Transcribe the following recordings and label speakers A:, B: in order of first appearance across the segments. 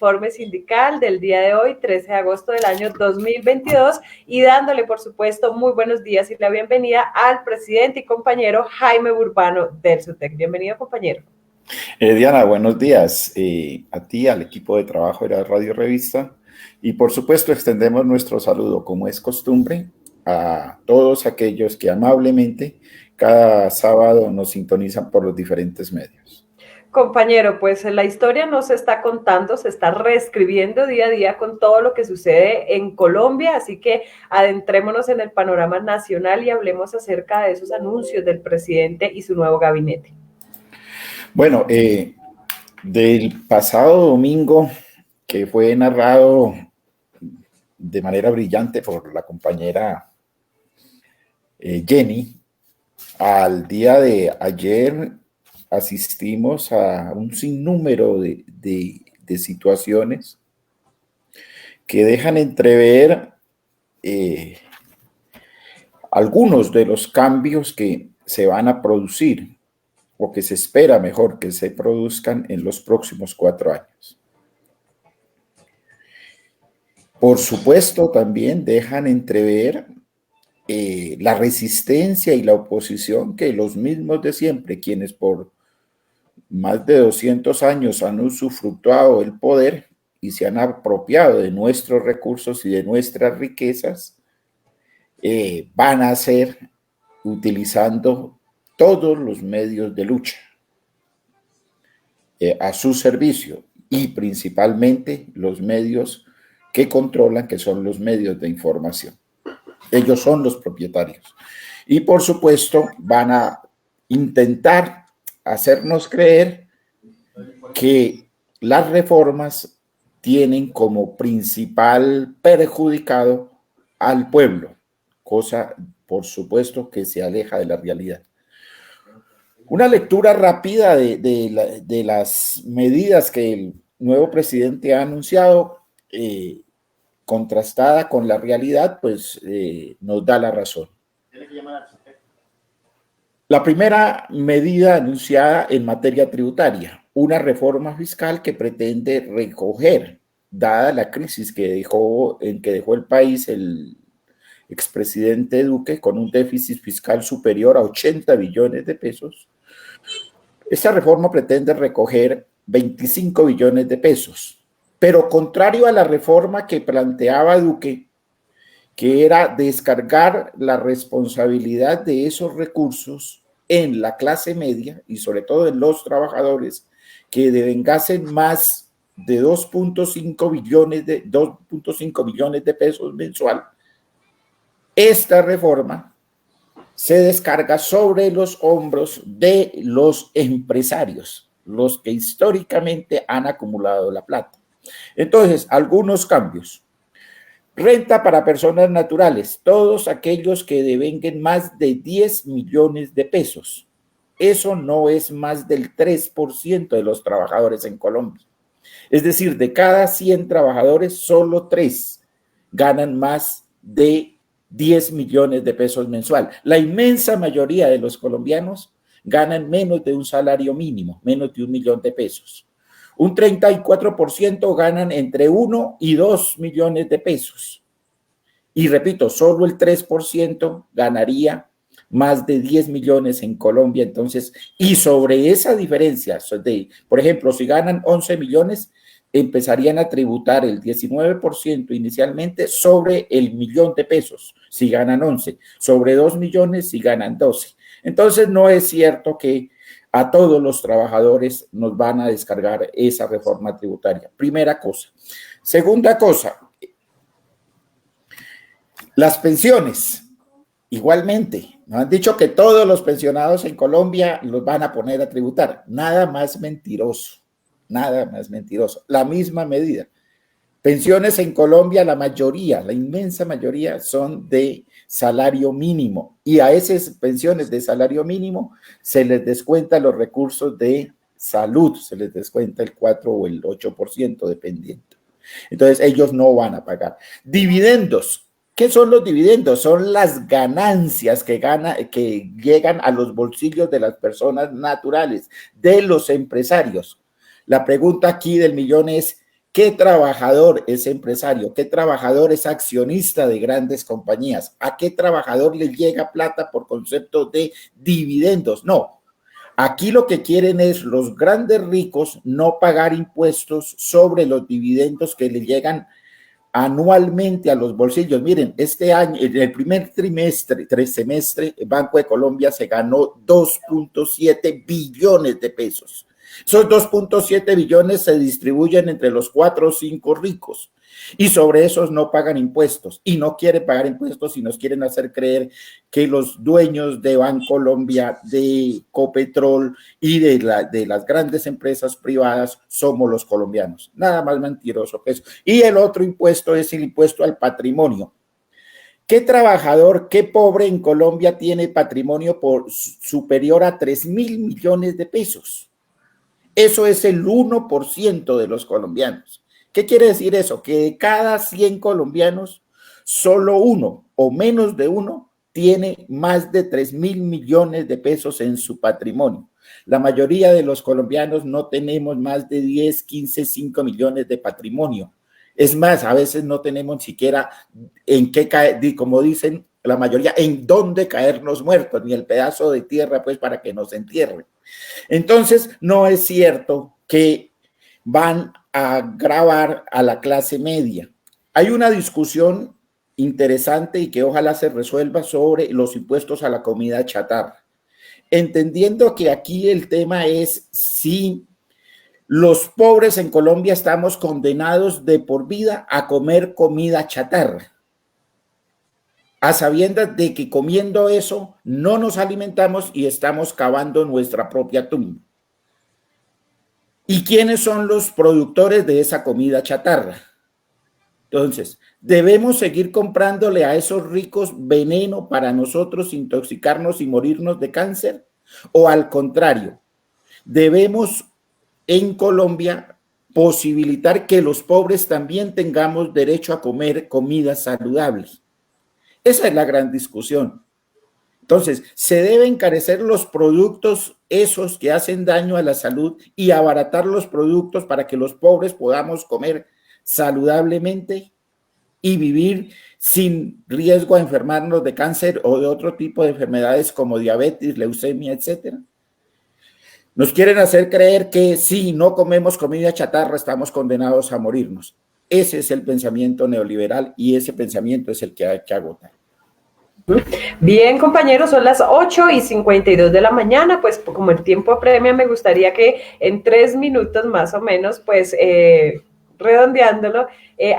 A: informe sindical del día de hoy, 13 de agosto del año 2022, y dándole, por supuesto, muy buenos días y la bienvenida al presidente y compañero Jaime Burbano del SUTEC. Bienvenido, compañero.
B: Diana, buenos días a ti, al equipo de trabajo de la Radio Revista, y por supuesto extendemos nuestro saludo, como es costumbre, a todos aquellos que amablemente cada sábado nos sintonizan por los diferentes medios.
A: Compañero, pues la historia no se está contando, se está reescribiendo día a día con todo lo que sucede en Colombia, así que adentrémonos en el panorama nacional y hablemos acerca de esos anuncios del presidente y su nuevo gabinete.
B: Bueno, del pasado domingo, que fue narrado de manera brillante por la compañera Jenny, al día de ayer asistimos a un sinnúmero de situaciones que dejan entrever algunos de los cambios que se van a producir o que se espera mejor que se produzcan en los próximos 4 años. Por supuesto, también dejan entrever la resistencia y la oposición que los mismos de siempre, quienes por más de 200 años han usufructuado el poder y se han apropiado de nuestros recursos y de nuestras riquezas, van a hacer utilizando todos los medios de lucha a su servicio, y principalmente los medios que controlan, que son los medios de información. Ellos son los propietarios. Y por supuesto van a intentar hacernos creer que las reformas tienen como principal perjudicado al pueblo, cosa por supuesto que se aleja de la realidad. Una lectura rápida de las medidas que el nuevo presidente ha anunciado, contrastada con la realidad, pues nos da la razón. La primera medida anunciada en materia tributaria, una reforma fiscal que pretende recoger, dada la crisis en que dejó el país el expresidente Duque, con un déficit fiscal superior a 80 billones de pesos. Esta reforma pretende recoger 25 billones de pesos, pero contrario a la reforma que planteaba Duque, que era descargar la responsabilidad de esos recursos en la clase media y sobre todo en los trabajadores que devengasen más de 2.5 billones de pesos mensual. Esta reforma se descarga sobre los hombros de los empresarios, los que históricamente han acumulado la plata. Entonces, algunos cambios. Renta para personas naturales, todos aquellos que devenguen más de 10 millones de pesos. Eso no es más del 3% de los trabajadores en Colombia. Es decir, de cada 100 trabajadores, solo 3 ganan más de 10 millones de pesos mensual. La inmensa mayoría de los colombianos ganan menos de un salario mínimo, menos de 1 millón de pesos. Un 34% ganan entre 1 y 2 millones de pesos. Y repito, solo el 3% ganaría más de 10 millones en Colombia. Entonces, y sobre esa diferencia, por ejemplo, si ganan 11 millones, empezarían a tributar el 19% inicialmente sobre el millón de pesos, si ganan 11, sobre 2 millones si ganan 12. Entonces, no es cierto que a todos los trabajadores nos van a descargar esa reforma tributaria. Primera cosa. Segunda cosa, las pensiones. Igualmente, nos han dicho que todos los pensionados en Colombia los van a poner a tributar. Nada más mentiroso, nada más mentiroso. La misma medida. Pensiones en Colombia, la mayoría, la inmensa mayoría son de salario mínimo, y a esas pensiones de salario mínimo se les descuenta los recursos de salud, se les descuenta el 4 o el 8% dependiendo. Entonces ellos no van a pagar. Dividendos. ¿Qué son los dividendos? Son las ganancias que llegan a los bolsillos de las personas naturales, de los empresarios. La pregunta aquí del millón es: ¿Qué trabajador es empresario? ¿Qué trabajador es accionista de grandes compañías? ¿A qué trabajador le llega plata por concepto de dividendos? No. Aquí lo que quieren es los grandes ricos no pagar impuestos sobre los dividendos que le llegan anualmente a los bolsillos. Miren, este año, en el primer semestre, el Banco de Colombia se ganó 2.7 billones de pesos. Esos 2.7 billones se distribuyen entre los 4 o 5 ricos y sobre esos no pagan impuestos y no quieren pagar impuestos y nos quieren hacer creer que los dueños de Bancolombia, de Copetrol y de las grandes empresas privadas somos los colombianos. Nada más mentiroso que eso. Y el otro impuesto es el impuesto al patrimonio. ¿Qué trabajador, qué pobre en Colombia tiene patrimonio superior a 3.000 millones de pesos? Eso es el 1% de los colombianos. ¿Qué quiere decir eso? Que de cada 100 colombianos, solo uno o menos de uno tiene más de 3.000 millones de pesos en su patrimonio. La mayoría de los colombianos no tenemos más de 10, 15, 5 millones de patrimonio. Es más, a veces no tenemos ni siquiera en qué caer, como dicen la mayoría, en dónde caernos muertos, ni el pedazo de tierra pues para que nos entierren. Entonces, no es cierto que van a grabar a la clase media. Hay una discusión interesante y que ojalá se resuelva sobre los impuestos a la comida chatarra, entendiendo que aquí el tema es si los pobres en Colombia estamos condenados de por vida a comer comida chatarra, a sabiendas de que comiendo eso no nos alimentamos y estamos cavando nuestra propia tumba. ¿Y quiénes son los productores de esa comida chatarra? Entonces, ¿debemos seguir comprándole a esos ricos veneno para nosotros intoxicarnos y morirnos de cáncer? ¿O al contrario, debemos en Colombia posibilitar que los pobres también tengamos derecho a comer comida saludable? Esa es la gran discusión. Entonces, se deben encarecer los productos esos que hacen daño a la salud y abaratar los productos para que los pobres podamos comer saludablemente y vivir sin riesgo a enfermarnos de cáncer o de otro tipo de enfermedades como diabetes, leucemia, etcétera. Nos quieren hacer creer que si no comemos comida chatarra estamos condenados a morirnos. Ese es el pensamiento neoliberal y ese pensamiento es el que hay que agotar.
A: Bien, compañeros, son las 8:52 de la mañana, pues como el tiempo apremia, me gustaría que en 3 minutos más o menos, pues redondeándolo,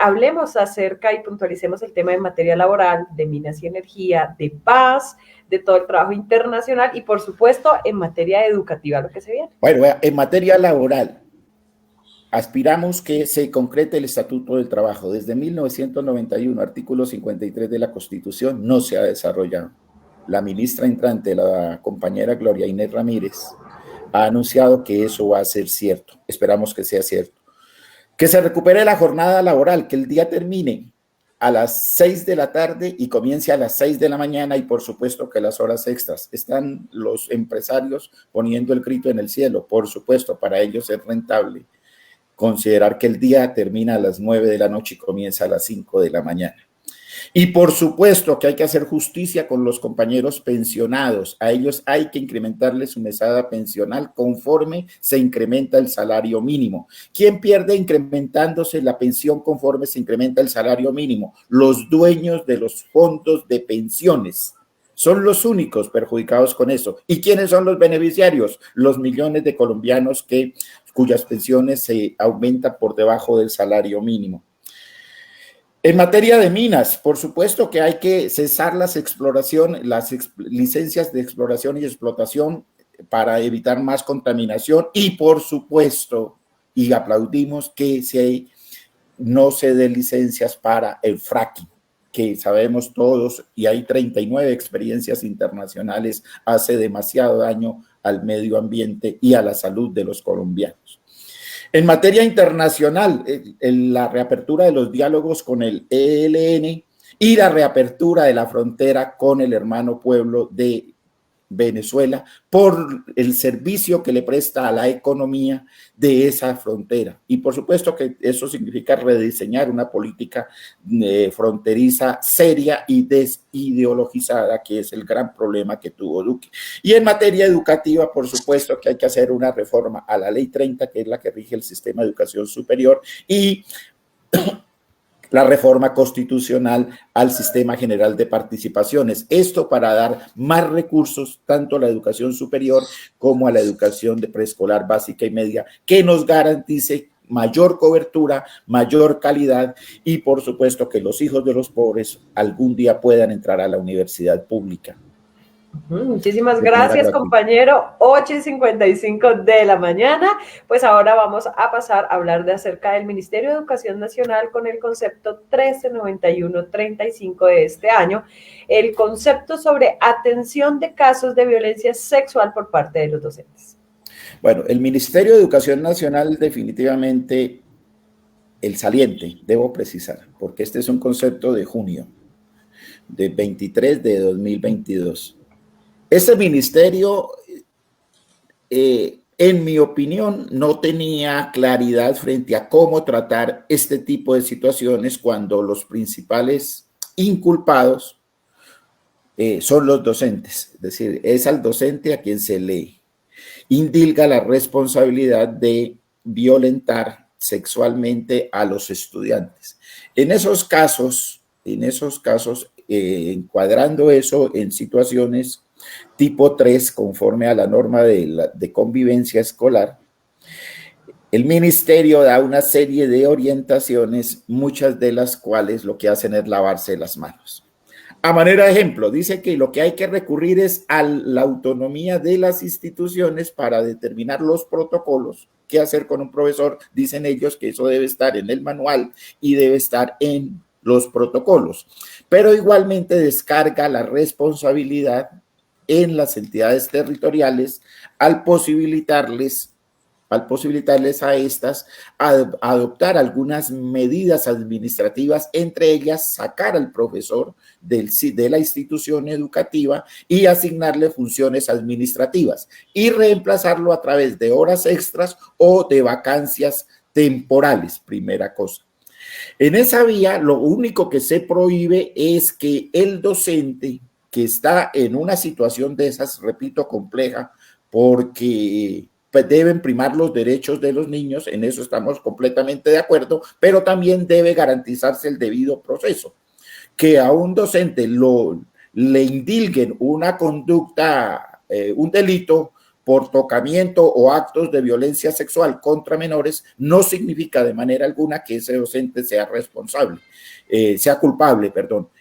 A: hablemos acerca y puntualicemos el tema de materia laboral, de minas y energía, de paz, de todo el trabajo internacional y, por supuesto, en materia educativa, lo que se viene.
B: Bueno, en materia laboral, aspiramos que se concrete el Estatuto del Trabajo. Desde 1991, artículo 53 de la Constitución, no se ha desarrollado. La ministra entrante, la compañera Gloria Inés Ramírez, ha anunciado que eso va a ser cierto. Esperamos que sea cierto. Que se recupere la jornada laboral, que el día termine a las 6 de la tarde y comience a las 6 de la mañana y por supuesto que las horas extras. Están los empresarios poniendo el grito en el cielo. Por supuesto, para ellos es rentable considerar que el día termina a las 9 de la noche y comienza a las 5 de la mañana. Y por supuesto que hay que hacer justicia con los compañeros pensionados. A ellos hay que incrementarles su mesada pensional conforme se incrementa el salario mínimo. ¿Quién pierde incrementándose la pensión conforme se incrementa el salario mínimo? Los dueños de los fondos de pensiones. Son los únicos perjudicados con eso. ¿Y quiénes son los beneficiarios? Los millones de colombianos cuyas pensiones se aumentan por debajo del salario mínimo. En materia de minas, por supuesto que hay que cesar las licencias de exploración y explotación para evitar más contaminación y por supuesto, y aplaudimos que no se den licencias para el fracking, que sabemos todos y hay 39 experiencias internacionales, hace demasiado daño al medio ambiente y a la salud de los colombianos. En materia internacional, la reapertura de los diálogos con el ELN y la reapertura de la frontera con el hermano pueblo de Venezuela por el servicio que le presta a la economía de esa frontera. Y por supuesto que eso significa rediseñar una política fronteriza seria y desideologizada, que es el gran problema que tuvo Duque. Y en materia educativa, por supuesto que hay que hacer una reforma a la Ley 30, que es la que rige el sistema de educación superior, y la reforma constitucional al sistema general de participaciones. Esto para dar más recursos tanto a la educación superior como a la educación de preescolar básica y media, que nos garantice mayor cobertura, mayor calidad y por supuesto que los hijos de los pobres algún día puedan entrar a la universidad pública.
A: Muchísimas gracias, compañero. 8:55 de la mañana. Pues ahora vamos a pasar a hablar acerca del Ministerio de Educación Nacional con el concepto 1391-35 de este año, el concepto sobre atención de casos de violencia sexual por parte de los docentes.
B: Bueno, el Ministerio de Educación Nacional definitivamente el saliente, debo precisar, porque este es un concepto de junio, de 23 de 2022. Ese ministerio, en mi opinión, no tenía claridad frente a cómo tratar este tipo de situaciones cuando los principales inculpados son los docentes. Es decir, es al docente a quien se le indilga la responsabilidad de violentar sexualmente a los estudiantes. En esos casos, encuadrando eso en situaciones tipo 3, conforme a la norma de convivencia escolar, el ministerio da una serie de orientaciones, muchas de las cuales lo que hacen es lavarse las manos. A manera de ejemplo, dice que lo que hay que recurrir es a la autonomía de las instituciones para determinar los protocolos. ¿Qué hacer con un profesor? Dicen ellos que eso debe estar en el manual y debe estar en los protocolos. Pero igualmente descarga la responsabilidad en las entidades territoriales al posibilitarles a estas adoptar algunas medidas administrativas, entre ellas sacar al profesor de la institución educativa y asignarle funciones administrativas y reemplazarlo a través de horas extras o de vacancias temporales, primera cosa. En esa vía, lo único que se prohíbe es que el docente que está en una situación de esas, repito, compleja, porque pues deben primar los derechos de los niños, en eso estamos completamente de acuerdo, pero también debe garantizarse el debido proceso. Que a un docente le indilguen una conducta, un delito por tocamiento o actos de violencia sexual contra menores, no significa de manera alguna que ese docente sea culpable.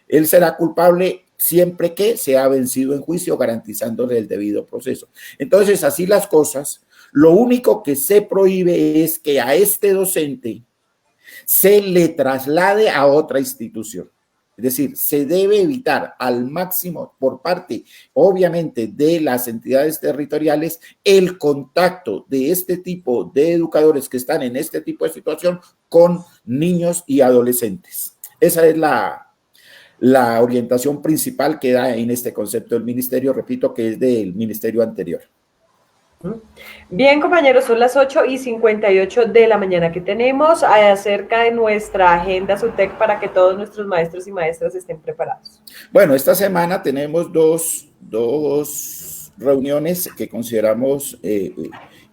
B: Él será culpable siempre que se ha vencido en juicio, garantizándole el debido proceso. Entonces, así las cosas, lo único que se prohíbe es que a este docente se le traslade a otra institución. Es decir, se debe evitar al máximo por parte, obviamente, de las entidades territoriales el contacto de este tipo de educadores que están en este tipo de situación con niños y adolescentes. Esa es la orientación principal que da en este concepto del ministerio, repito, que es del ministerio anterior.
A: Bien, compañeros, son las 8:58 de la mañana que tenemos acerca de nuestra agenda SUTEC para que todos nuestros maestros y maestras estén preparados.
B: Bueno, esta semana tenemos dos reuniones que consideramos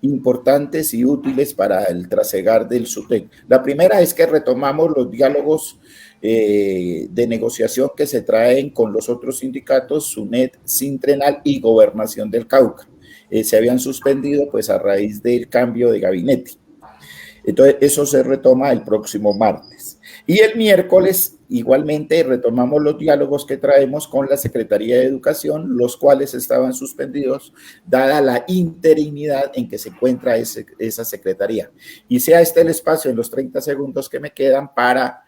B: importantes y útiles para el trasegar del SUTEC. La primera es que retomamos los diálogos de negociación que se traen con los otros sindicatos, SUNED, Sintrenal y Gobernación del Cauca. Se habían suspendido pues a raíz del cambio de gabinete. Entonces, eso se retoma el próximo martes. Y el miércoles, igualmente, retomamos los diálogos que traemos con la Secretaría de Educación, los cuales estaban suspendidos, dada la interinidad en que se encuentra esa secretaría. Y sea este el espacio en los 30 segundos que me quedan para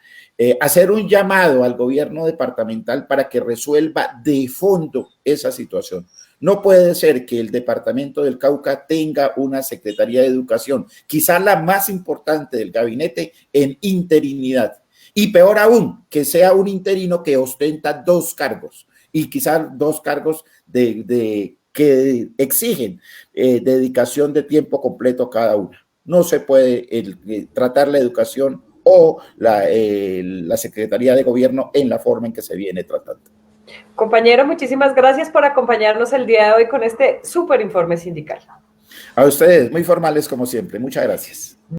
B: hacer un llamado al gobierno departamental para que resuelva de fondo esa situación. No puede ser que el departamento del Cauca tenga una Secretaría de Educación, quizás la más importante del gabinete, en interinidad. Y peor aún, que sea un interino que ostenta 2 cargos y quizás 2 cargos que que exigen dedicación de tiempo completo cada una. No se puede tratar la educación o la Secretaría de Gobierno en la forma en que se viene tratando.
A: Compañero, muchísimas gracias por acompañarnos el día de hoy con este súper informe sindical.
B: A ustedes, muy formales como siempre. Muchas gracias.